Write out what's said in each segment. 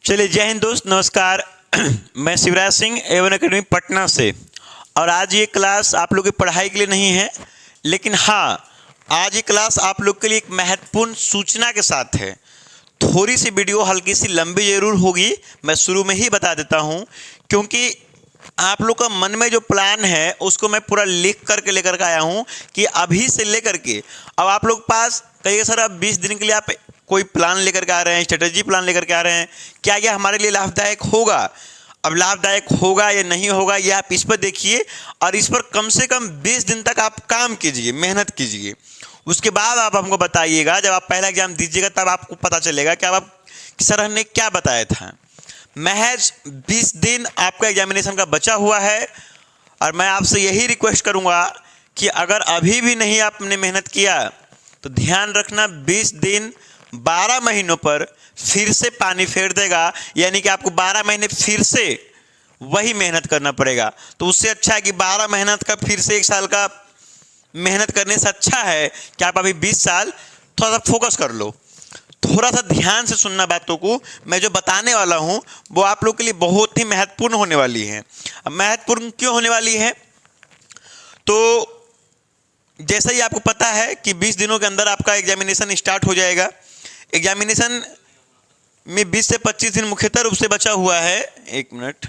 चलिए, जय हिंद दोस्त, नमस्कार। मैं शिवराज सिंह A1 अकेडमी पटना से। और आज ये क्लास आप लोग की पढ़ाई के लिए नहीं है, लेकिन हाँ, आज ये क्लास आप लोग के लिए एक महत्वपूर्ण सूचना के साथ है। थोड़ी सी वीडियो हल्की सी लंबी जरूर होगी, मैं शुरू में ही बता देता हूँ, क्योंकि आप लोग का मन में जो प्लान है उसको मैं पूरा लिख करके लेकर के आया हूँ कि अभी से लेकर के अब आप लोग पास कहिए सर अब 20 दिन के लिए आप कोई प्लान लेकर के आ रहे हैं, स्ट्रेटेजी प्लान लेकर के आ रहे हैं, क्या यह हमारे लिए लाभदायक होगा? अब लाभदायक होगा या नहीं होगा ये आप इस पर देखिए, और इस पर कम से कम 20 दिन तक आप काम कीजिए, मेहनत कीजिए। उसके बाद आप हमको बताइएगा, जब आप पहला एग्जाम दीजिएगा तब आपको पता चलेगा कि अब सर ने क्या बताया था। महज 20 दिन आपका एग्जामिनेशन का बचा हुआ है, और मैं आपसे यही रिक्वेस्ट करूंगा कि अगर अभी भी नहीं आपने मेहनत किया तो ध्यान रखना 20 दिन 12 महीनों पर फिर से पानी फेर देगा, यानी कि आपको 12 महीने फिर से वही मेहनत करना पड़ेगा। तो उससे अच्छा है कि 12 मेहनत का फिर से 1 साल का मेहनत करने से अच्छा है कि आप अभी 20 साल थोड़ा सा फोकस कर लो। थोड़ा सा ध्यान से सुनना बातों को, मैं जो बताने वाला हूं वो आप लोग के लिए बहुत ही महत्वपूर्ण होने वाली है। अब महत्वपूर्ण क्यों होने वाली है? तो जैसा ही आपको पता है कि 20 दिनों के अंदर आपका एग्जामिनेशन स्टार्ट हो जाएगा। एग्जामिनेशन में 20 से 25 दिन मुख्यतः रूप से बचा हुआ है। एक मिनट,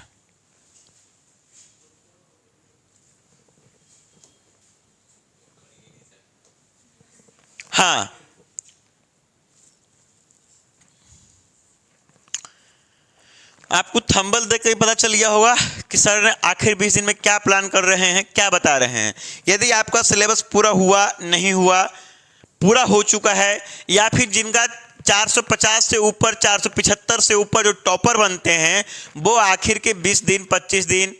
हाँ, आपको थंबल देख के पता चल गया होगा कि सर ने आखिर 20 दिन में क्या प्लान कर रहे हैं, क्या बता रहे हैं। यदि आपका सिलेबस पूरा हुआ, नहीं हुआ, पूरा हो चुका है, या फिर जिनका 450 से ऊपर, 475 से ऊपर जो टॉपर बनते हैं वो आखिर के 20 दिन 25 दिन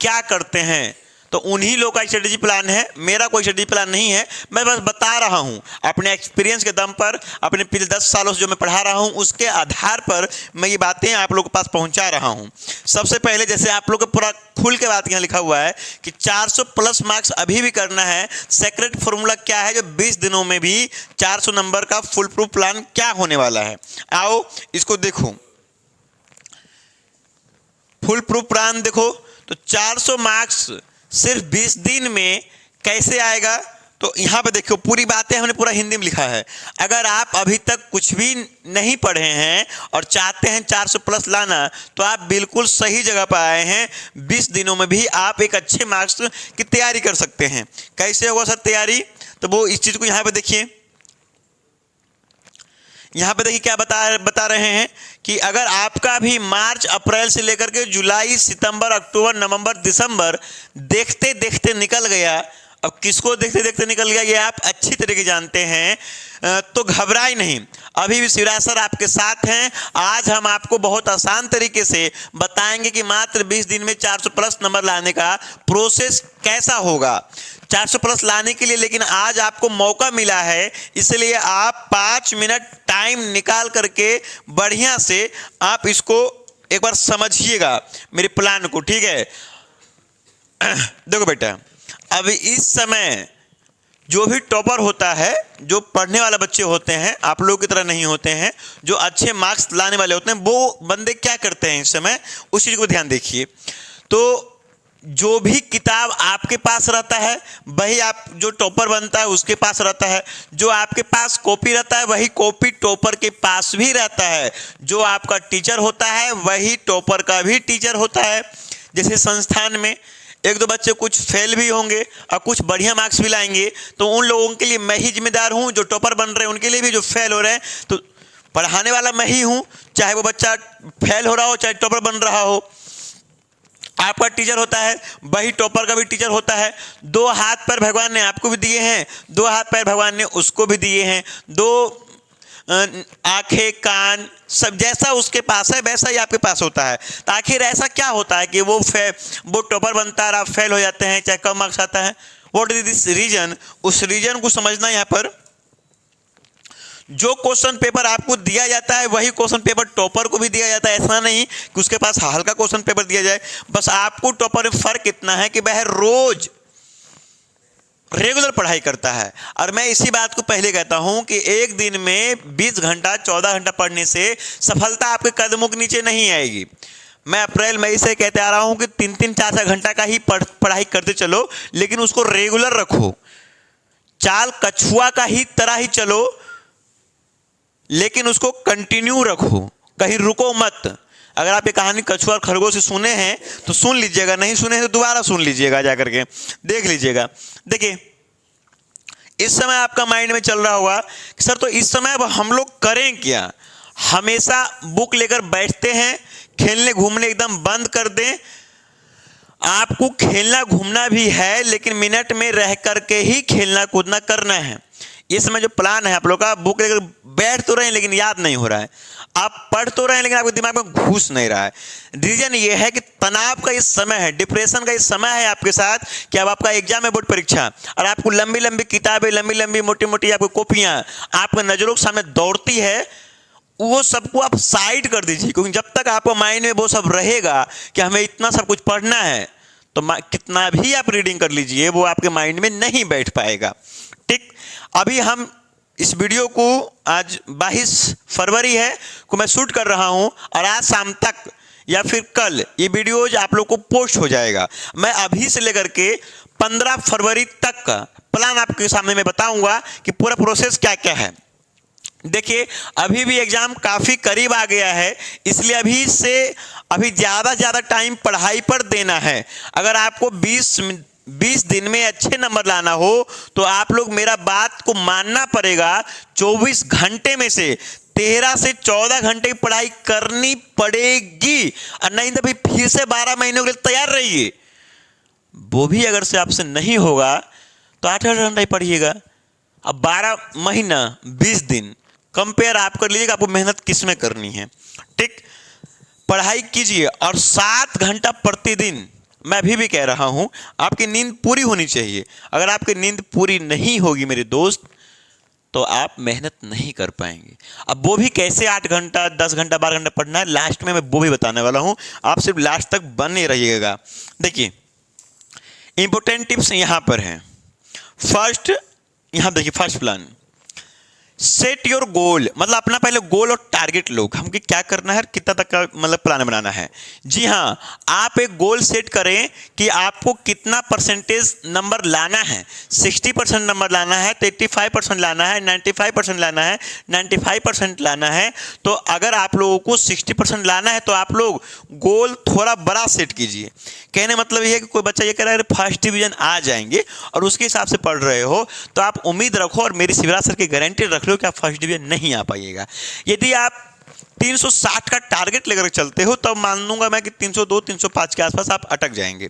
क्या करते हैं, तो उन्हीं लोग का स्ट्रेटेजी प्लान है। मेरा कोई स्ट्रेटेजी प्लान नहीं है, मैं बस बता रहा हूं अपने एक्सपीरियंस के दम पर, अपने पिछले 10 सालों से जो मैं पढ़ा रहा हूं उसके आधार पर मैं ये बातें आप लोगों के पास पहुंचा रहा हूं। सबसे पहले जैसे आप लोग को पूरा खुल के बात यहाँ लिखा हुआ है कि 400 प्लस मार्क्स अभी भी करना है। सेक्रेट फॉर्मूला क्या है जो 20 दिनों में भी 400 नंबर का फुल प्रूफ प्लान क्या होने वाला है? आओ इसको देखो। फुल प्रूफ प्लान देखो तो 400 मार्क्स सिर्फ 20 दिन में कैसे आएगा? तो यहां पे देखो, पूरी बातें हमने पूरा हिंदी में लिखा है। अगर आप अभी तक कुछ भी नहीं पढ़े हैं और चाहते हैं 400 प्लस लाना, तो आप बिल्कुल सही जगह पर आए हैं। 20 दिनों में भी आप एक अच्छे मार्क्स की तैयारी कर सकते हैं। कैसे होगा सर तैयारी? तो वो इस चीज को यहां पे देखिए, यहाँ पे देखिए क्या बता रहे हैं कि अगर आपका भी मार्च अप्रैल से लेकर के जुलाई सितंबर अक्टूबर नवंबर दिसंबर देखते देखते निकल गया, अब किसको देखते देखते निकल गया ये आप अच्छी तरीके जानते हैं, तो घबराए नहीं। अभी भी शिवराज सर आपके साथ हैं। आज हम आपको बहुत आसान तरीके से बताएंगे कि मात्र 20 दिन में 400 प्लस नंबर लाने का प्रोसेस कैसा होगा 400 प्लस लाने के लिए। लेकिन आज आपको मौका मिला है, इसलिए आप 5 मिनट टाइम निकाल करके बढ़िया से आप इसको एक बार समझिएगा मेरे प्लान को, ठीक है? देखो बेटा, अभी इस समय जो भी टॉपर होता है, जो पढ़ने वाले बच्चे होते हैं, आप लोगों की तरह नहीं होते हैं, जो अच्छे मार्क्स लाने वाले होते हैं, वो बंदे क्या करते हैं इस समय, उस चीज को ध्यान देखिए। तो जो भी किताब आपके पास रहता है वही आप, जो टॉपर बनता है उसके पास रहता है। जो आपके पास कॉपी रहता है वही कॉपी टॉपर के पास भी रहता है। जो आपका टीचर होता है वही टॉपर का भी टीचर होता है। जैसे संस्थान में एक दो बच्चे कुछ फेल भी होंगे और कुछ बढ़िया मार्क्स भी लाएंगे, तो उन लोगों के लिए मैं ही जिम्मेदार हूं। जो टॉपर बन रहे हैं उनके लिए भी, जो फेल हो रहे हैं, तो पढ़ाने वाला मैं ही हूं। चाहे वो बच्चा फेल हो रहा हो, चाहे टॉपर बन रहा हो, आपका टीचर होता है वही टॉपर का भी टीचर होता है। 2 हाथ पैर भगवान ने आपको भी दिए हैं, 2 हाथ पैर भगवान ने उसको भी दिए हैं। 2 आंखें कान सब जैसा उसके पास है वैसा ही आपके पास होता है। तो आखिर ऐसा क्या होता है कि वो टॉपर बनता है और आप फेल हो जाते हैं, चाहे कम मार्क्स आता है? What is this reason? उस रीजन को समझना। यहाँ पर जो क्वेश्चन पेपर आपको दिया जाता है वही क्वेश्चन पेपर टॉपर को भी दिया जाता है। ऐसा नहीं कि उसके पास हल्का क्वेश्चन पेपर दिया जाए। बस आपको टॉपर में फर्क इतना है कि वह रेगुलर पढ़ाई करता है। और मैं इसी बात को पहले कहता हूं कि एक दिन में 20 घंटा 14 घंटा पढ़ने से सफलता आपके कदमों के नीचे नहीं आएगी। मैं अप्रैल मई से कहते आ रहा हूं कि 3-3 4-4 घंटा का ही पढ़ाई करते चलो, लेकिन उसको रेगुलर रखो। चाल कछुआ का ही तरह ही चलो, लेकिन उसको कंटिन्यू रखो, कहीं रुको मत। अगर आप ये कहानी कछुआ और खरगोश से सुने हैं तो सुन लीजिएगा, नहीं सुने हैं तो दोबारा सुन लीजिएगा, जाकर के देख लीजिएगा। देखिए, इस समय आपका माइंड में चल रहा होगा कि सर तो इस समय अब हम लोग करें क्या? हमेशा बुक लेकर बैठते हैं, खेलने घूमने एकदम बंद कर दें। आपको खेलना घूमना भी है, लेकिन मिनट में रह करके ही खेलना कूदना करना है। ये समय जो प्लान है आप लोग का, बुक लेकर बैठ तो रहे हैं लेकिन याद नहीं हो रहा है, आप पढ़ तो रहे हैं लेकिन आपके दिमाग में घुस नहीं रहा है। रीजन ये है कि तनाव का इस समय है, डिप्रेशन का इस समय है आपके साथ कि अब आपका एग्जाम है, बोर्ड परीक्षा, और आपको लंबी लंबी किताबें, लंबी लंबी मोटी मोटी आपको कॉपियां आपके नजरों के सामने दौड़ती है। वो सबको आप साइड कर दीजिए, क्योंकि जब तक आपको माइंड में वो सब रहेगा कि हमें इतना सब कुछ पढ़ना है, तो कितना भी आप रीडिंग कर लीजिए वो आपके माइंड में नहीं बैठ पाएगा। ठीक, अभी हम इस वीडियो को आज 22 फरवरी है को मैं शूट कर रहा हूं, और आज शाम तक या फिर कल ये वीडियोज आप लोग को पोस्ट हो जाएगा। मैं अभी से लेकर के 15 फरवरी तक का प्लान आपके सामने मैं बताऊंगा कि पूरा प्रोसेस क्या क्या है। देखिए, अभी भी एग्जाम काफ़ी करीब आ गया है, इसलिए अभी ज़्यादा टाइम पढ़ाई पर देना है। अगर आपको 20 दिन में अच्छे नंबर लाना हो तो आप लोग मेरा बात को मानना पड़ेगा। 24 घंटे में से 13 से 14 घंटे की पढ़ाई करनी पड़ेगी, और नहीं तो फिर से 12 महीनों के लिए तैयार रहिए। वो भी अगर से आपसे नहीं होगा तो 8-8 घंटा ही पढ़िएगा। अब 12 महीना 20 दिन कंपेयर आप कर लीजिएगा, आपको मेहनत किस में करनी है। ठीक, पढ़ाई कीजिए, और 7 घंटा प्रतिदिन। मैं अभी भी कह रहा हूं, आपकी नींद पूरी होनी चाहिए। अगर आपकी नींद पूरी नहीं होगी मेरे दोस्त, तो आप मेहनत नहीं कर पाएंगे। अब वो भी कैसे 8 घंटा 10 घंटा 12 घंटा पढ़ना है, लास्ट में मैं वो भी बताने वाला हूं। आप सिर्फ लास्ट तक बने रहिएगा। देखिए, इंपॉर्टेंट टिप्स यहां पर हैं। फर्स्ट, यहां देखिए, first plan, set your goal, मतलब अपना पहले गोल और टारगेट लो, हमको क्या करना है, कितना तक का मतलब प्लान बनाना है। जी हाँ, आप एक गोल सेट करें कि आपको कितना परसेंटेज नंबर लाना है। 60% नंबर लाना है तो 85% लाना है, 95% लाना है, 95% लाना है। तो अगर आप लोगों को 60% लाना है तो आप लोग गोल थोड़ा बड़ा सेट कीजिए। कहने मतलब ये है कि कोई बच्चा ये कह रहा है फर्स्ट डिवीजन आ जाएंगे और उसके हिसाब से पढ़ रहे हो, तो आप उम्मीद रखो और मेरी शिवराज सर की गारंटी रख लो कि आप फर्स्ट डिवीजन नहीं आ पाइएगा। यदि आप 360 का टारगेट लेकर चलते हो तब मान लूंगा मैं कि 302 305 के आसपास आप अटक जाएंगे।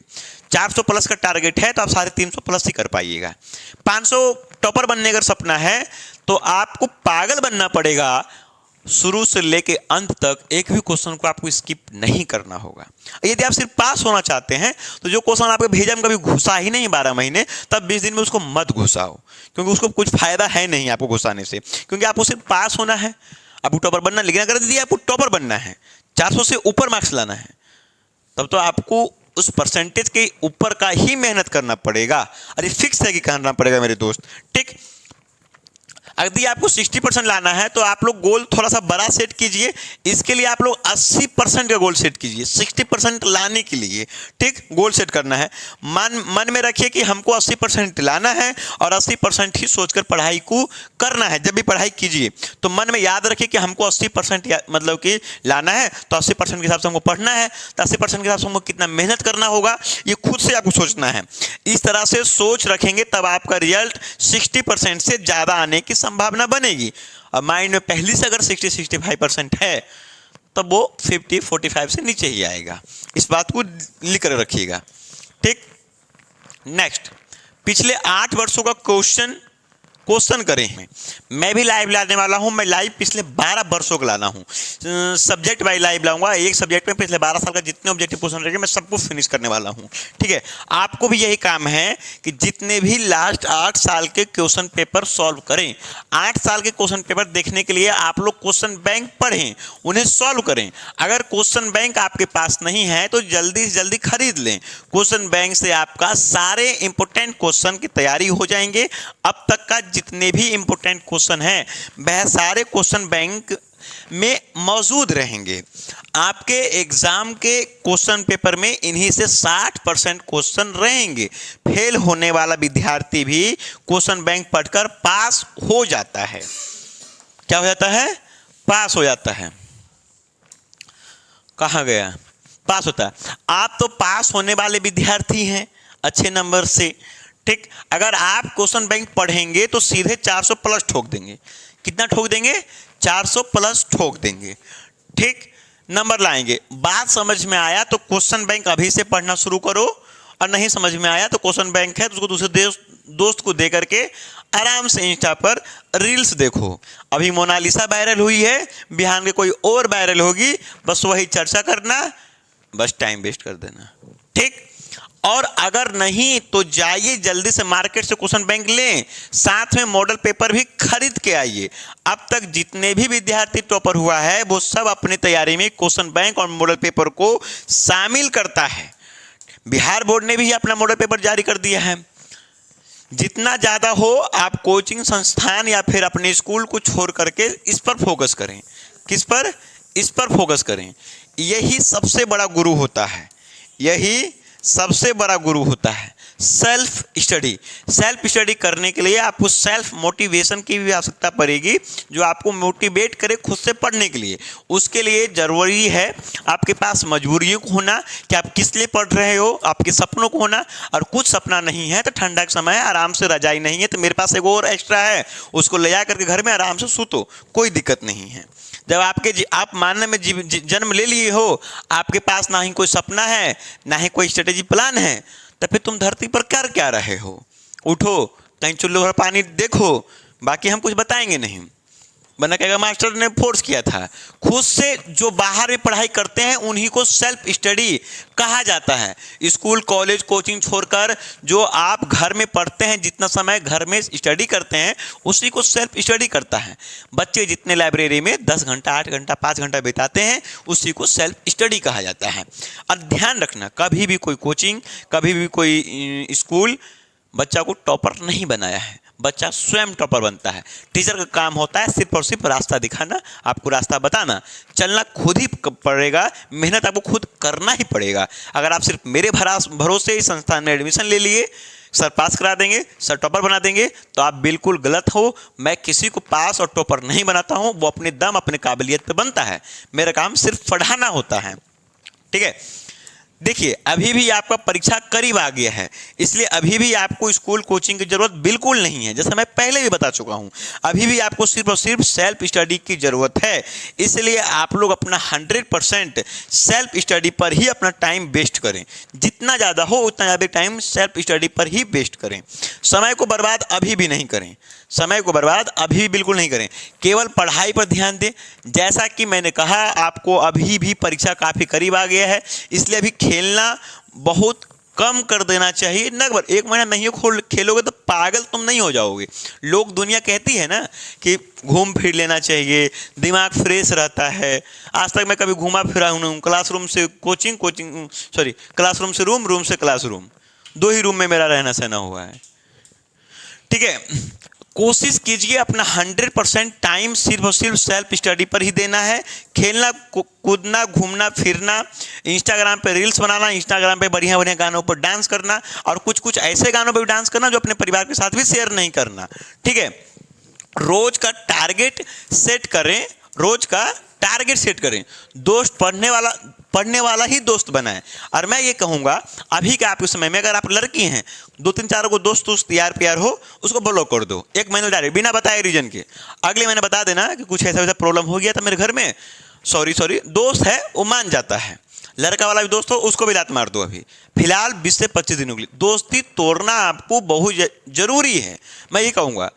400 प्लस का टारगेट है तो आप 350 प्लस ही कर पाइएगा। 500 टॉपर बनने का सपना है तो आपको पागल बनना पड़ेगा। शुरू से लेके अंत तक एक भी क्वेश्चन को आपको स्किप नहीं करना होगा। यदि आप सिर्फ पास होना चाहते हैं तो जो क्वेश्चन आपके भेजा में कभी घुसा ही नहीं 12 महीने, तब 20 दिन में उसको मत घुसाओ, क्योंकि उसको कुछ फायदा है नहीं आपको घुसाने से, क्योंकि आपको सिर्फ पास होना है, आपको टॉपर बनना। लेकिन अगर दीदी आपको टॉपर बनना है, 400 से ऊपर मार्क्स लाना है, तब तो आपको उस परसेंटेज के ऊपर का ही मेहनत करना पड़ेगा। अरे फिक्स है कि करना पड़ेगा मेरे दोस्त। ठीक, यदि आपको 60% लाना है तो आप लोग गोल थोड़ा सा बड़ा सेट कीजिए। इसके लिए आप लोग 80% का गोल सेट कीजिए 60% लाने के लिए। ठीक, गोल सेट करना है। मन में रखिए कि हमको 80% लाना है और 80% ही सोचकर पढ़ाई को करना है। जब भी पढ़ाई कीजिए तो मन में याद रखिए कि हमको 80% मतलब कि लाना है, तो 80% के हिसाब से हमको पढ़ना है, तो 80% के हिसाब से हमको कितना मेहनत करना होगा ये खुद से आपको सोचना है। इस तरह से सोच रखेंगे तब आपका रिजल्ट 60% से ज़्यादा आने की संभावना बनेगी। और माइंड में पहले से अगर 60-65% है तब वो 50-45 से नीचे ही आएगा। इस बात को लिख कर रखिएगा। ठीक, नेक्स्ट, पिछले 8 वर्षों का क्वेश्चन क्वेश्चन करें। मैं भी लाइव लाने वाला हूं। मैं लाइव पिछले 12 वर्षों का लाना हूं, सब्जेक्ट वाइज लाइव लाऊंगा। एक सब्जेक्ट में पिछले 12 साल का जितने ऑब्जेक्टिव क्वेश्चन रहेंगे मैं सबको फिनिश करने वाला हूं। ठीक है, आपको भी यही काम है कि जितने भी लास्ट 8 साल के क्वेश्चन पेपर सॉल्व करें। 8 साल के क्वेश्चन पेपर देखने के लिए आप लोग क्वेश्चन बैंक पढ़ें, उन्हें सॉल्व करें। अगर क्वेश्चन बैंक आपके पास नहीं है तो जल्दी से जल्दी खरीद लें। क्वेश्चन बैंक से आपका सारे इंपॉर्टेंट क्वेश्चन की तैयारी हो जाएंगे। अब तक का जितने भी इंपॉर्टेंट क्वेश्चन हैं वह सारे क्वेश्चन बैंक में मौजूद रहेंगे। आपके एग्जाम के क्वेश्चन पेपर में इन्हीं से 60% क्वेश्चन रहेंगे। फेल होने वाला विद्यार्थी भी क्वेश्चन बैंक पढ़कर पास हो जाता है। क्या हो जाता है? पास हो जाता है। कहाँ गया? पास होता है। आप तो पास होने वाले विद्यार्थी हैं अच्छे नंबर से। ठीक, अगर आप क्वेश्चन बैंक पढ़ेंगे तो सीधे 400 प्लस ठोक देंगे। कितना ठोक देंगे? 400 प्लस ठोक देंगे। ठीक, नंबर लाएंगे। बात समझ में आया तो क्वेश्चन बैंक अभी से पढ़ना शुरू करो, और नहीं समझ में आया तो क्वेश्चन बैंक है तो उसको दूसरे दोस्त को दे करके आराम से इंस्टा पर रील्स देखो। अभी मोनालिसा वायरल हुई है, बिहान के कोई और वायरल होगी, बस वही चर्चा करना, बस टाइम वेस्ट कर देना। ठीक, और अगर नहीं तो जाइए जल्दी से मार्केट से क्वेश्चन बैंक लें, साथ में मॉडल पेपर भी खरीद के आइए। अब तक जितने भी विद्यार्थी टॉपर हुआ है वो सब अपनी तैयारी में क्वेश्चन बैंक और मॉडल पेपर को शामिल करता है। बिहार बोर्ड ने भी अपना मॉडल पेपर जारी कर दिया है। जितना ज़्यादा हो आप कोचिंग संस्थान या फिर अपने स्कूल को छोड़ करके इस पर फोकस करें। किस पर? इस पर फोकस करें। यही सबसे बड़ा गुरु होता है। यही सबसे बड़ा गुरु होता है सेल्फ स्टडी। सेल्फ स्टडी करने के लिए आपको सेल्फ मोटिवेशन की भी आवश्यकता पड़ेगी, जो आपको मोटिवेट करे खुद से पढ़ने के लिए। उसके लिए ज़रूरी है आपके पास मजबूरियों को होना कि आप किस लिए पढ़ रहे हो, आपके सपनों को होना। और कुछ सपना नहीं है तो ठंडा का समय है, आराम से रजाई नहीं है तो मेरे पास एक और एक्स्ट्रा है, उसको ले जा करके घर में आराम से सूतो, कोई दिक्कत नहीं है। जब आप मानने में जन्म ले लिए हो, आपके पास ना ही कोई सपना है ना ही कोई स्ट्रेटेजी प्लान है, तो फिर तुम धरती पर कर क्या रहे हो? उठो, कहीं चुल्लू भर पानी देखो, बाकी हम कुछ बताएंगे नहीं। बना कहेगा मास्टर ने फोर्स किया था। खुद से जो बाहर में पढ़ाई करते हैं उन्हीं को सेल्फ स्टडी कहा जाता है। स्कूल कॉलेज कोचिंग छोड़कर जो आप घर में पढ़ते हैं, जितना समय घर में स्टडी करते हैं उसी को सेल्फ स्टडी करता है। बच्चे जितने लाइब्रेरी में 10 घंटा 8 घंटा 5 घंटा बिताते हैं उसी को सेल्फ स्टडी कहा जाता है। और ध्यान रखना, कभी भी कोई कोचिंग, कभी भी कोई स्कूल बच्चा को टॉपर नहीं बनाया है। बच्चा स्वयं टॉपर बनता है। टीचर का काम होता है सिर्फ और सिर्फ रास्ता दिखाना, आपको रास्ता बताना। चलना खुद ही पड़ेगा, मेहनत आपको खुद करना ही पड़ेगा। अगर आप सिर्फ मेरे भरोसे इस संस्थान में एडमिशन ले लिए, सर पास करा देंगे, सर टॉपर बना देंगे, तो आप बिल्कुल गलत हो। मैं किसी को पास और टॉपर नहीं बनाता हूँ, वो अपने दम अपने काबिलियत पे बनता है। मेरा काम सिर्फ पढ़ाना होता है। ठीक है, देखिए अभी भी आपका परीक्षा करीब आ गया है, इसलिए अभी भी आपको स्कूल कोचिंग की जरूरत बिल्कुल नहीं है। जैसा मैं पहले भी बता चुका हूं, अभी भी आपको सिर्फ और सिर्फ सेल्फ स्टडी की जरूरत है। इसलिए आप लोग अपना 100% सेल्फ स्टडी पर ही अपना टाइम वेस्ट करें। जितना ज़्यादा हो उतना ज़्यादा टाइम सेल्फ स्टडी पर ही वेस्ट करें। समय को बर्बाद अभी भी नहीं करें, समय को बर्बाद अभी भी बिल्कुल नहीं करें। केवल पढ़ाई पर ध्यान दें। जैसा कि मैंने कहा, आपको अभी भी परीक्षा काफ़ी करीब आ गया है, इसलिए अभी खेलना बहुत कम कर देना चाहिए। नगबर 1 महीना नहीं खेलोगे तो पागल तुम नहीं हो जाओगे। लोग, दुनिया कहती है ना कि घूम फिर लेना चाहिए, दिमाग फ्रेश रहता है। आज तक मैं कभी घूमा फिरा हूँ, क्लासरूम से कोचिंग, क्लासरूम से रूम, रूम से क्लासरूम, 2 ही रूम में मेरा रहना सहना हुआ है। ठीक है, कोशिश कीजिए अपना 100% टाइम सिर्फ और सिर्फ सेल्फ स्टडी पर ही देना है। खेलना, कूदना, घूमना फिरना, इंस्टाग्राम पे रील्स बनाना, इंस्टाग्राम पे बढ़िया बढ़िया गानों पर डांस करना, और कुछ कुछ ऐसे गानों पर भी डांस करना जो अपने परिवार के साथ भी शेयर नहीं करना। ठीक है, रोज का टारगेट सेट करें, रोज का टारगेट सेट करें। दोस्त पढ़ने वाला ही दोस्त बनाएं। और मैं ये कहूँगा, अभी के आपके समय में अगर आप लड़की हैं, 2-3 4 को दोस्त यार प्यार हो, उसको ब्लॉक कर दो 1 महीने डायरेक्ट, बिना बताए रीजन के। अगले महीने बता देना कि कुछ ऐसा वैसा प्रॉब्लम हो गया था मेरे घर में, सॉरी। दोस्त है वो मान जाता है। लड़का वाला भी दोस्त हो उसको भी लात मार दो। अभी फिलहाल 20 से 25 दिनों के लिए दोस्ती तोड़ना आपको बहुत जरूरी है। मैं ये कहूँगा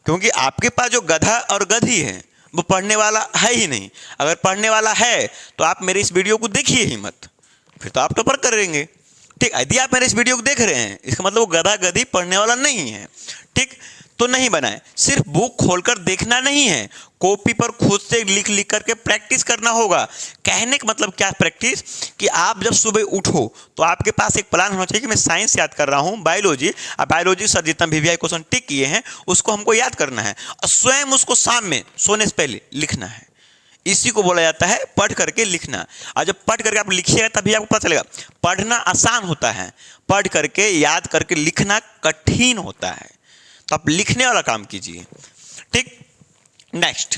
क्योंकि आपके पास जो गधा और गधी है वो पढ़ने वाला है ही नहीं। अगर पढ़ने वाला है तो आप मेरे इस वीडियो को देखिए ही मत, फिर तो आप टॉपर करेंगे। ठीक, यदि आप मेरे इस वीडियो को देख रहे हैं इसका मतलब वो गधा गधी पढ़ने वाला नहीं है। ठीक, तो नहीं बनाए। सिर्फ बुक खोलकर देखना नहीं है, कॉपी पर खुद से लिख लिख करके प्रैक्टिस करना होगा। कहने का मतलब क्या प्रैक्टिस, कि आप जब सुबह उठो तो आपके पास एक प्लान होना चाहिए कि मैं साइंस याद कर रहा हूँ, बायोलॉजी, अब बायोलॉजी सर जितना वीवीआई क्वेश्चन टिक किए हैं उसको हमको याद करना है और स्वयं उसको शाम में सोने से पहले लिखना है। इसी को बोला जाता है पढ़ करके लिखना। और जब पढ़ करके आप लिखिएगा तभी आपको पता चलेगा। पढ़ना आसान होता है, पढ़ करके याद करके लिखना कठिन होता है। तो आप लिखने वाला काम कीजिए। ठीक, नेक्स्ट,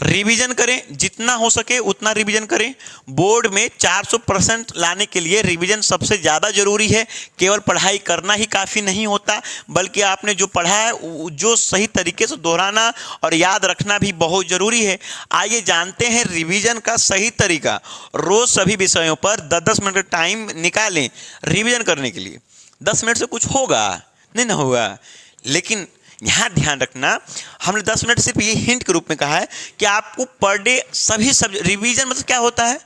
रिवीजन करें, जितना हो सके उतना रिवीजन करें। बोर्ड में 400% लाने के लिए रिवीजन सबसे ज़्यादा जरूरी है। केवल पढ़ाई करना ही काफ़ी नहीं होता, बल्कि आपने जो पढ़ा है जो सही तरीके से दोहराना और याद रखना भी बहुत ज़रूरी है। आइए जानते हैं रिवीजन का सही तरीका। रोज़ सभी विषयों पर 10-10 मिनट का टाइम निकालें रिवीजन करने के लिए। 10 मिनट से कुछ होगा नहीं, ना होगा, लेकिन यहाँ ध्यान रखना, हमने 10 मिनट सिर्फ ये हिंट के रूप में कहा है कि आपको पर डे सभी रिवीजन मतलब क्या होता है,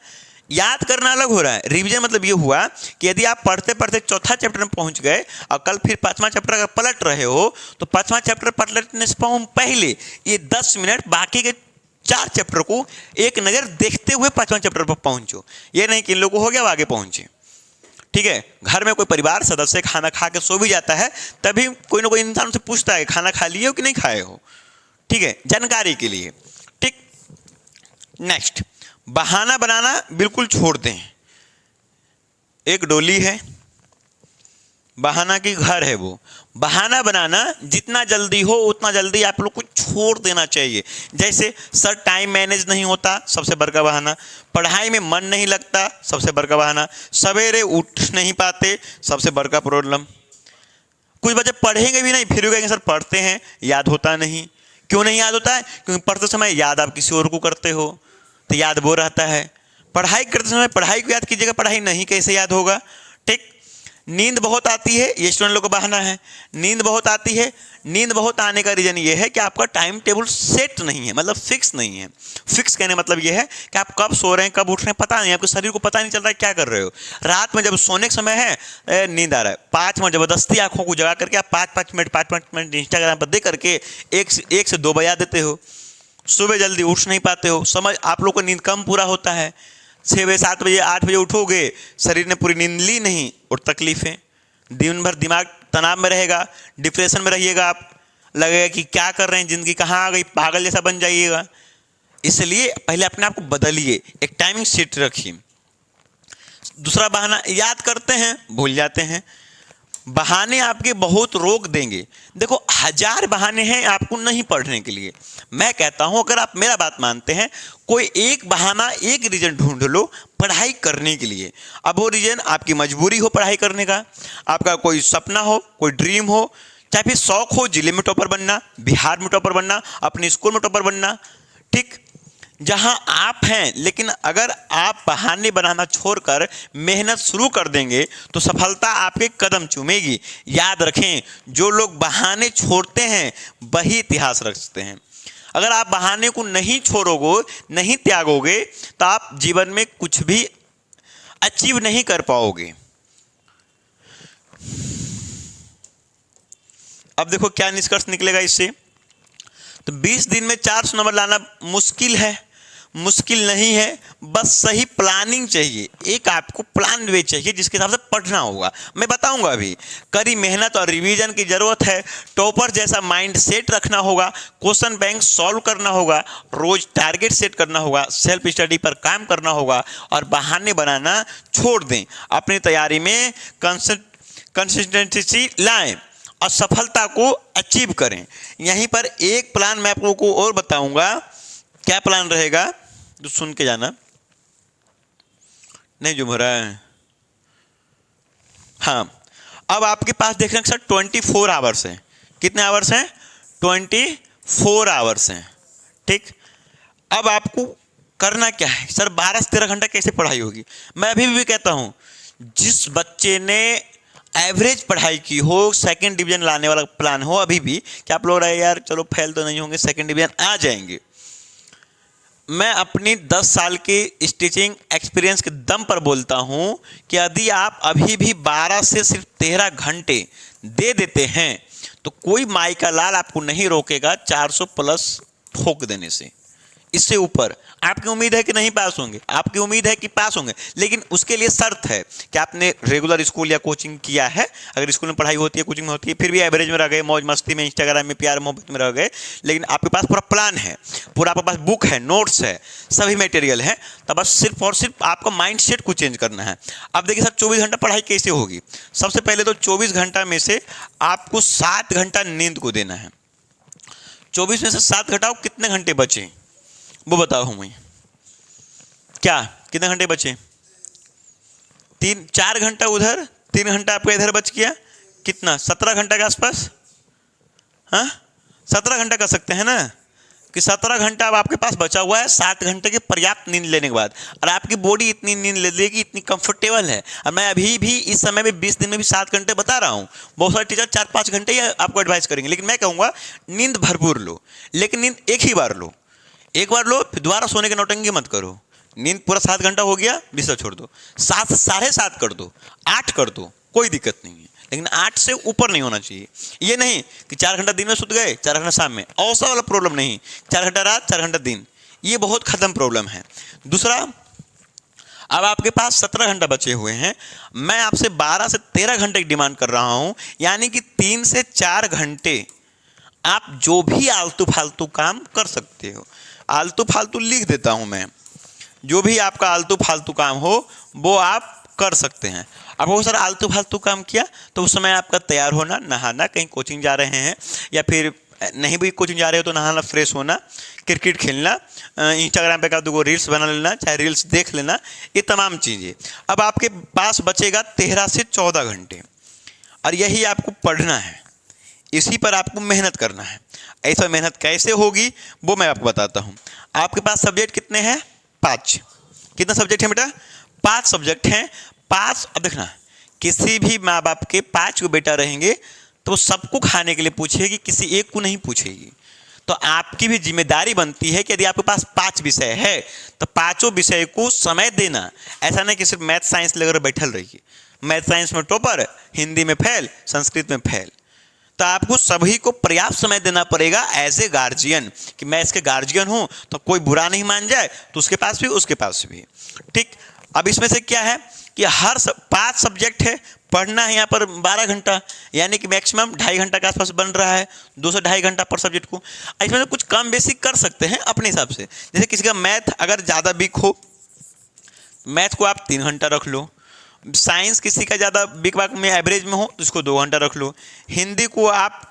याद करना अलग हो रहा है। रिवीजन मतलब ये हुआ कि यदि आप पढ़ते पढ़ते चौथा चैप्टर में पहुंच गए और कल फिर 5वां चैप्टर अगर पलट रहे हो तो 5वां चैप्टर पलटने से पहले ये 10 मिनट बाकी के 4 चैप्टर को एक नज़र देखते हुए 5वां चैप्टर पर पहुंचो। ये नहीं कि इन लोगों को हो गया वो आगे पहुंचे। ठीक है, घर में कोई परिवार सदस्य खाना खा के सो भी जाता है, तभी कोई ना कोई इंसान से पूछता है खाना खा लिए हो कि नहीं खाए हो। ठीक है, जानकारी के लिए। ठीक, नेक्स्ट, बहाना बनाना बिल्कुल छोड़ दें। एक डोली है, बहाना की घर है, वो बहाना बनाना जितना जल्दी हो उतना जल्दी आप लोग को छोड़ देना चाहिए। जैसे सर टाइम मैनेज नहीं होता, सबसे बड़का बहाना। पढ़ाई में मन नहीं लगता, सबसे बड़का बहाना। सवेरे उठ नहीं पाते, सबसे बड़का प्रॉब्लम। कुछ बच्चे पढ़ेंगे भी नहीं फिर भी कहेंगे सर पढ़ते हैं याद होता नहीं। क्यों नहीं याद होता है, क्योंकि पढ़ते समय याद आप किसी और को करते हो तो याद वो रहता है। पढ़ाई करते समय पढ़ाई को याद कीजिएगा, पढ़ाई नहीं कैसे याद होगा। ठीक, नींद बहुत आती है, ये स्टूडेंट लोग का बहाना है। नींद बहुत आती है, नींद बहुत आने का रीजन ये है कि आपका टाइम टेबल सेट नहीं है, मतलब फिक्स नहीं है। फिक्स कहने मतलब ये है कि आप कब सो रहे हैं कब उठ रहे हैं पता नहीं, आपके शरीर को पता नहीं चल रहा है क्या कर रहे हो। रात में जब सोने का समय है नींद आ रहा है, 5 मिनट जबरदस्ती आंखों को जगा करके आप 5-5 मिनट इंस्टाग्राम पर देख करके 1 से 2 बजा देते हो। सुबह जल्दी उठ नहीं पाते हो, समझ आप लोग को नींद कम पूरा होता है। 6 बजे 7 बजे 8 बजे उठोगे, शरीर ने पूरी नींद ली नहीं और तकलीफें। दिन भर दिमाग तनाव में रहेगा, डिप्रेशन में रहिएगा, आप लगेगा कि क्या कर रहे हैं, ज़िंदगी कहाँ आ गई, पागल जैसा बन जाइएगा। इसलिए पहले अपने आप को बदलिए, एक टाइमिंग सेट रखिए। दूसरा बहाना, याद करते हैं भूल जाते हैं। बहाने आपके बहुत रोक देंगे। देखो 1000 बहाने हैं आपको नहीं पढ़ने के लिए। मैं कहता हूं अगर आप मेरा बात मानते हैं, कोई एक बहाना, एक रीजन ढूंढ लो पढ़ाई करने के लिए। अब वो रीजन आपकी मजबूरी हो पढ़ाई करने का, आपका कोई सपना हो, कोई ड्रीम हो, चाहे फिर शौक हो जिले में टॉपर बनना, बिहार में टॉपर बनना, अपने स्कूल में टॉपर बनना। ठीक, जहां आप हैं, लेकिन अगर आप बहाने बनाना छोड़कर मेहनत शुरू कर देंगे तो सफलता आपके कदम चूमेगी। याद रखें, जो लोग बहाने छोड़ते हैं वही इतिहास रचते हैं। अगर आप बहाने को नहीं छोड़ोगे, नहीं त्यागोगे, तो आप जीवन में कुछ भी अचीव नहीं कर पाओगे। अब देखो क्या निष्कर्ष निकलेगा इससे। तो 20 दिन में 400 नंबर लाना मुश्किल है, मुश्किल नहीं है, बस सही प्लानिंग चाहिए। एक आपको प्लान वे चाहिए जिसके हिसाब से पढ़ना होगा। मैं बताऊंगा अभी। कड़ी मेहनत और रिवीजन की जरूरत है। टॉपर जैसा माइंड सेट रखना होगा, क्वेश्चन बैंक सॉल्व करना होगा, रोज टारगेट सेट करना होगा, सेल्फ स्टडी पर काम करना होगा और बहाने बनाना छोड़ दें। अपनी तैयारी में कंसिस्टेंसी लाएं और सफलता को अचीव करें। यहीं पर एक प्लान मैं आप लोगों को और बताऊंगा। क्या प्लान रहेगा तो सुन के जाना। नहीं जो रहा है, हाँ, अब आपके पास देख रहे हैं सर 24 आवर्स हैं। कितने आवर्स हैं? 24 आवर्स हैं। ठीक, अब आपको करना क्या है सर? 12 से 13 घंटा कैसे पढ़ाई होगी? मैं अभी भी कहता हूं, जिस बच्चे ने एवरेज पढ़ाई की हो, सेकंड डिवीजन लाने वाला प्लान हो अभी भी, कि आप लोग रहे यार चलो फेल तो नहीं होंगे, सेकंड डिवीजन आ जाएंगे। मैं अपनी 10 साल की स्टिचिंग एक्सपीरियंस के दम पर बोलता हूं कि यदि आप अभी भी 12 से सिर्फ 13 घंटे दे देते हैं तो कोई माई का लाल आपको नहीं रोकेगा 400 प्लस ठोक देने से। इससे ऊपर आपकी उम्मीद है कि नहीं पास होंगे, आपकी उम्मीद है कि पास होंगे, लेकिन उसके लिए शर्त है कि आपने रेगुलर स्कूल या कोचिंग किया है। अगर स्कूल में पढ़ाई होती है, कोचिंग में होती है, फिर भी एवरेज में रह गए, मौज मस्ती में, इंस्टाग्राम में, प्यार मोहब्बत में रह गए, लेकिन आपके पास पूरा प्लान है, पूरा आपके पास बुक है, नोट्स है, सभी मटेरियल है, तो बस सिर्फ और सिर्फ आपका माइंड सेट को चेंज करना है। अब देखिए सर 24 घंटा पढ़ाई कैसे होगी? सबसे पहले तो 24 घंटा में से आपको 7 घंटा नींद को देना है। 24 में से 7 घटाओ, कितने घंटे बचे वो बताओ हमें। क्या कितने घंटे बचे? 4 घंटा उधर, 3 घंटा आपका इधर बच गया, कितना 17 घंटा के आसपास। हाँ 17 घंटा कर सकते हैं ना, कि 17 घंटा अब आपके पास बचा हुआ है 7 घंटे की पर्याप्त नींद लेने के बाद, और आपकी बॉडी इतनी नींद ले लेगी, इतनी कंफर्टेबल है। और मैं अभी भी इस समय में 20 दिन में भी 7 घंटे बता रहा हूँ। बहुत सारे टीचर 4-5 घंटे ही आपको एडवाइस करेंगे, लेकिन मैं कहूँगा नींद भरपूर लो, लेकिन नींद एक ही बार लो, एक बार लो, फिर दोबारा सोने की नौटंकी मत करो। नींद पूरा 7 घंटा हो गया, बिस्तर छोड़ दो, 7 से 7.5 कर दो, 8 कर दो, कोई दिक्कत नहीं है, लेकिन 8 से ऊपर नहीं होना चाहिए। ये नहीं कि 4 घंटा दिन में सुत गए, 4 घंटा शाम में, ऐसा वाला प्रॉब्लम नहीं। 4 घंटा रात, 4 घंटा दिन, ये बहुत खत्म प्रॉब्लम है। दूसरा, अब आपके पास 17 घंटा बचे हुए हैं, मैं आपसे 12 से 13 घंटे की डिमांड कर रहा हूं, यानी कि 3 से 4 घंटे आप जो भी आलतू फालतू काम कर सकते हो। आलतू फालतू लिख देता हूं मैं, जो भी आपका आलतू फालतू काम हो वो आप कर सकते हैं। अब वो सर आलतू फालतू काम किया तो उस समय आपका तैयार होना, नहाना, कहीं कोचिंग जा रहे हैं या फिर नहीं भी कोचिंग जा रहे हो तो नहाना, फ्रेश होना, क्रिकेट खेलना, इंस्टाग्राम पे का 2 रील्स बना लेना, चाहे रील्स देख लेना, ये तमाम चीज़ें। अब आपके पास बचेगा 13 से 14 घंटे, और यही आपको पढ़ना है, इसी पर आपको मेहनत करना है। ऐसा मेहनत कैसे होगी वो मैं आपको बताता हूँ। आपके पास सब्जेक्ट कितने हैं? 5। कितना सब्जेक्ट है बेटा? 5 सब्जेक्ट हैं। 5, अब देखना, किसी भी माँ बाप के 5 को बेटा रहेंगे तो वो सबको खाने के लिए पूछेगी, किसी एक को नहीं पूछेगी। तो आपकी भी जिम्मेदारी बनती है कि यदि आपके पास 5 विषय है तो 5 विषय को समय देना। ऐसा नहीं कि सिर्फ मैथ साइंस लेकर बैठल रहिए, मैथ साइंस में टॉपर, हिंदी में फेल, संस्कृत में फेल। तो आपको सभी को पर्याप्त समय देना पड़ेगा एज ए गार्जियन, कि मैं इसके गार्जियन हूं तो कोई बुरा नहीं मान जाए, तो उसके पास भी उसके पास भी। ठीक, अब इसमें से क्या है कि हर 5 सब्जेक्ट है, पढ़ना है यहाँ पर 12 घंटा, यानी कि मैक्सिमम 2.5 घंटा के आसपास बन रहा है, 2 से 2.5 घंटा पर सब्जेक्ट को। इसमें कुछ कम बेसिक कर सकते हैं अपने हिसाब से। जैसे किसी का मैथ अगर ज़्यादा वीक हो, मैथ को आप 3 घंटा रख लो। साइंस किसी का ज़्यादा वीक वाक में एवरेज में हो तो इसको 2 घंटा रख लो। हिंदी को आप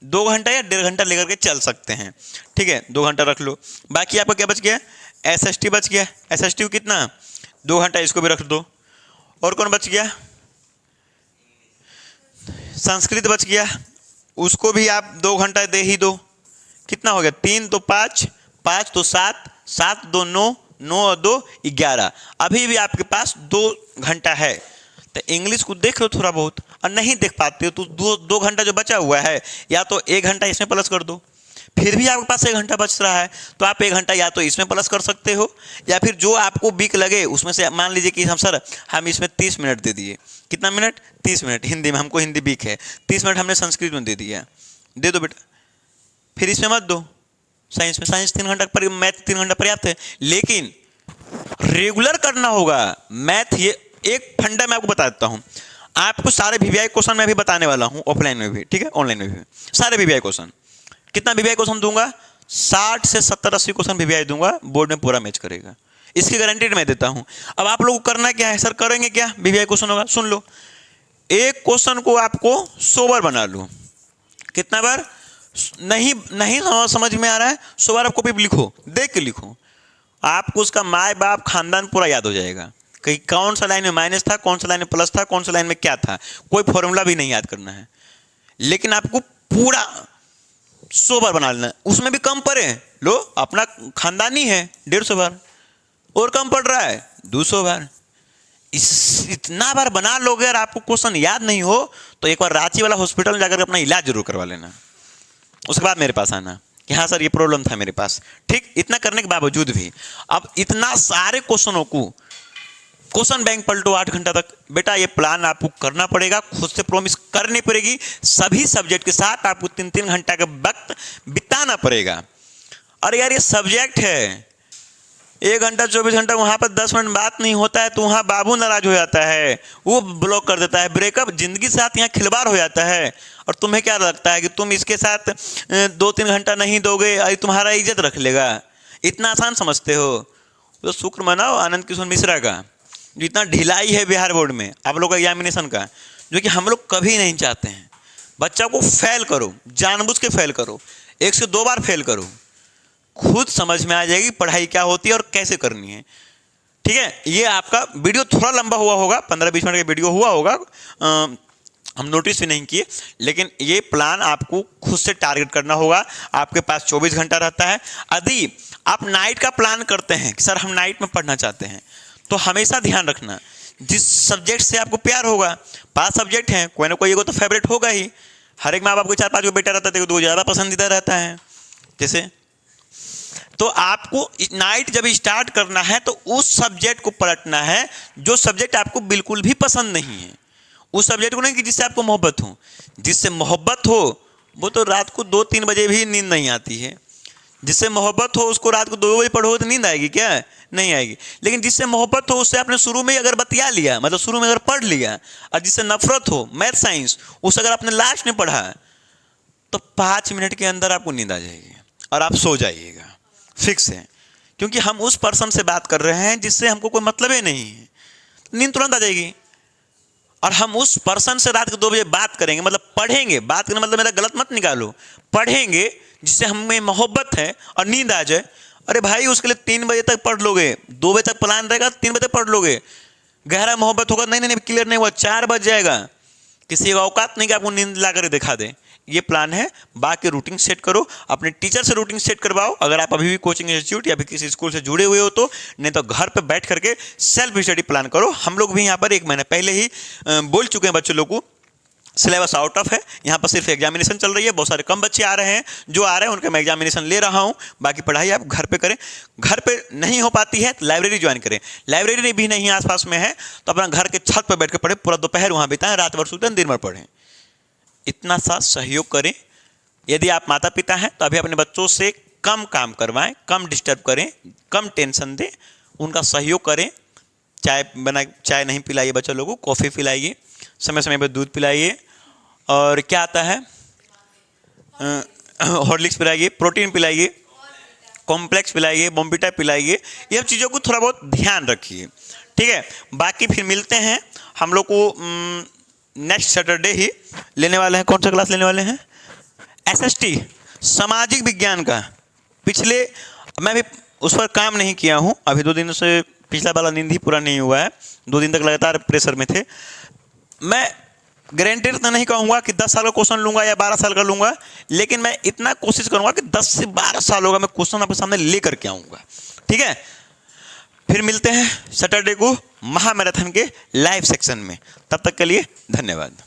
2 घंटा या 1.5 घंटा लेकर के चल सकते हैं, ठीक है, 2 घंटा रख लो। बाकी आपका क्या बच गया? SST बच गया। SST को कितना? 2 घंटा, इसको भी रख दो। और कौन बच गया? संस्कृत बच गया, उसको भी आप 2 घंटा दे ही दो। कितना हो गया? 3 तो 5, 5 तो 7, 7 2 9, 9 और 2 11। अभी भी आपके पास 2 घंटा है। तो इंग्लिश को देख लो थोड़ा बहुत, और नहीं देख पाते हो तो 2 घंटा जो बचा हुआ है, या तो 1 घंटा इसमें प्लस कर दो, फिर भी आपके पास 1 घंटा बच रहा है, तो आप 1 घंटा या तो इसमें प्लस कर सकते हो, या फिर जो आपको वीक लगे उसमें से मान लीजिए कि हम सर हम इसमें 30 मिनट दे दिए। कितना मिनट? 30 मिनट। हिंदी में हमको हिंदी वीक है, 30 मिनट हमने संस्कृत में दे दिया, दे दो बेटा। फिर इसमें मत दो, साइंस में, साइंस 3 घंटा पर, मैथ 3 घंटा पर्याप्त है, लेकिन रेगुलर करना होगा मैथ। ये एक फंडा मैं आपको बता देता हूं, आपको सारे VVI क्वेश्चन मैं भी बताने वाला हूं, ऑफलाइन में भी, ठीक है, ऑनलाइन में भी, सारे VVI क्वेश्चन। कितना VVI क्वेश्चन दूंगा? 60 से 70-80 क्वेश्चन VVI दूंगा, बोर्ड में पूरा मैच करेगा, इसकी गारंटी मैं देता हूं। अब आप लोगों को करना क्या है? सर करेंगे क्या? VVI क्वेश्चन होगा, सुन लो, एक क्वेश्चन को आपको 100 बार बना लो। कितना बार? नहीं समझ में आ रहा है, 100 बार आप कॉपी लिखो, देख के लिखो, आपको उसका माँ बाप खानदान पूरा याद हो जाएगा कि कौन सा लाइन में माइनस था, कौन सा लाइन में प्लस था, कौन सा लाइन में क्या था, कोई फॉर्मूला भी नहीं याद करना है, लेकिन आपको पूरा 100 बार बना लेना। उसमें भी कम पढ़े लो, अपना खानदानी है 150 बार, और कम पढ़ रहा है 200 बार। इतना बार बना लोगे और आपको क्वेश्चन याद नहीं हो तो एक बार रांची वाला हॉस्पिटल में जाकर अपना इलाज जरूर करवा लेना, उसके बाद मेरे पास आना कि हाँ सर ये प्रॉब्लम था मेरे पास। ठीक, इतना करने के बावजूद भी अब इतना सारे क्वेश्चनों को क्वेश्चन बैंक पलटो 8 घंटा तक, बेटा ये प्लान आपको करना पड़ेगा, खुद से प्रॉमिस करनी पड़ेगी। सभी सब्जेक्ट के साथ आपको 3-3 घंटा का वक्त बिताना पड़ेगा। अरे यार ये सब्जेक्ट है, 1 घंटा 24 घंटा वहाँ पर 10 मिनट बात नहीं होता है तो वहाँ बाबू नाराज हो जाता है, वो ब्लॉक कर देता है, ब्रेकअप, जिंदगी के साथ यहाँ खिलवाड़ हो जाता है। और तुम्हें क्या लगता है कि तुम इसके साथ 2-3 घंटा नहीं दोगे अरे तुम्हारा इज्जत रख लेगा? इतना आसान समझते हो? तो शुक्र मनाओ आनंद किशोर मिश्रा का, जो इतना ढिलाई है बिहार बोर्ड में आप लोग का एग्जामिनेशन का, जो कि हम लोग कभी नहीं चाहते हैं। बच्चा को फेल करो, जानबूझ के फेल करो, 1 से 2 बार फेल करो, खुद समझ में आ जाएगी पढ़ाई क्या होती है और कैसे करनी है। ठीक है, ये आपका वीडियो थोड़ा लंबा हुआ होगा, 15-20 मिनट का वीडियो हुआ होगा, हम नोटिस भी नहीं किए, लेकिन ये प्लान आपको खुद से टारगेट करना होगा। आपके पास 24 घंटा रहता है। यदि आप नाइट का प्लान करते हैं कि सर हम नाइट में पढ़ना चाहते हैं, तो हमेशा ध्यान रखना जिस सब्जेक्ट से आपको प्यार होगा, 5 सब्जेक्ट हैं, कोई ना कोई एगो तो फेवरेट होगा ही। हर एक माँ बाप को 4-5 बेटा रहता है तो 2 ज़्यादा पसंदीदा रहता है। जैसे तो आपको नाइट जब स्टार्ट करना है तो उस सब्जेक्ट को पलटना है जो सब्जेक्ट आपको बिल्कुल भी पसंद नहीं है। उस सब्जेक्ट को नहीं कि जिससे आपको मोहब्बत हो, जिससे मोहब्बत हो वो तो रात को 2-3 बजे भी नींद नहीं आती है। जिससे मोहब्बत हो उसको रात को 2 बजे पढ़ो तो नींद आएगी क्या? नहीं आएगी। लेकिन जिससे मोहब्बत हो उससे आपने शुरू में अगर बतिया लिया, मतलब शुरू में अगर पढ़ लिया, और जिससे नफरत हो मैथ साइंस, उस अगर आपने लास्ट में पढ़ा तो 5 मिनट के अंदर आपको नींद आ जाएगी और आप सो जाइएगा, फिक्स है। क्योंकि हम उस पर्सन से बात कर रहे हैं जिससे हमको कोई मतलब ही नहीं है, नींद तुरंत आ जाएगी। और हम उस पर्सन से रात को 2 बजे बात करेंगे, मतलब पढ़ेंगे, बात करने मतलब मेरा गलत मत निकालो, पढ़ेंगे जिससे हमें मोहब्बत है और नींद आ जाए। अरे भाई उसके लिए 3 बजे तक पढ़ लोगे, 2 बजे तक प्लान रहेगा, 3 बजे तक पढ़ लोगे, गहरा मोहब्बत होगा, नहीं क्लियर नहीं हुआ, 4 बज जाएगा। किसी का औकात नहीं कि आपको नींद ला कर दिखा दे। ये प्लान है। बाकी रूटीन सेट करो, अपने टीचर से रूटीन सेट करवाओ अगर आप अभी भी कोचिंग इंस्टीट्यूट या फिर किसी स्कूल से जुड़े हुए हो तो, नहीं तो घर पे बैठ करके सेल्फ स्टडी प्लान करो। हम लोग भी यहाँ पर 1 महीने पहले ही बोल चुके हैं बच्चों लोग को, सिलेबस आउट ऑफ है, यहाँ पर सिर्फ एग्जामिनेशन चल रही है। बहुत सारे कम बच्चे आ रहे हैं, जो आ रहे हैं उनका मैं एग्जामिनेशन ले रहा हूँ। बाकी पढ़ाई आप घर पे करें। घर पे नहीं हो पाती है तो लाइब्रेरी ज्वाइन करें, लाइब्रेरी भी नहीं आसपास में है तो अपना घर के छत पर बैठ कर पढ़ें, पूरा दोपहर वहाँ बिताएं, रात भर सोते हैं, दिन भर पढ़ें। इतना सा सहयोग करें। यदि आप माता पिता हैं तो अभी अपने बच्चों से कम काम करवाएं, कम डिस्टर्ब करें, कम टेंशन दें, उनका सहयोग करें। चाय नहीं पिलाइए बच्चों लोगों को, कॉफ़ी पिलाइए, समय समय पर दूध पिलाइए, और क्या आता है हॉर्लिक्स पिलाइए, प्रोटीन पिलाइए, कॉम्प्लेक्स पिलाइए, बॉम्बिटा पिलाइए। ये सब चीज़ों को थोड़ा बहुत ध्यान रखिए, ठीक है। बाकी फिर मिलते हैं। हम लोग को नेक्स्ट सैटरडे ही लेने वाले हैं। कौन सा क्लास लेने वाले हैं? SST सामाजिक विज्ञान का। पिछले मैं भी उस पर काम नहीं किया हूँ, अभी 2 दिन से पिछला वाला नींद ही पूरा नहीं हुआ है, 2 दिन तक लगातार प्रेशर में थे। मैं गारंटेड तो नहीं कहूँगा कि 10 साल का क्वेश्चन लूँगा या 12 साल का लूँगा, लेकिन मैं इतना कोशिश करूँगा कि 10 से 12 साल होगा मैं क्वेश्चन आपके सामने लेकर के आऊँगा, ठीक है। फिर मिलते हैं सैटरडे को महामैराथन के लाइव सेक्शन में। तब तक के लिए धन्यवाद।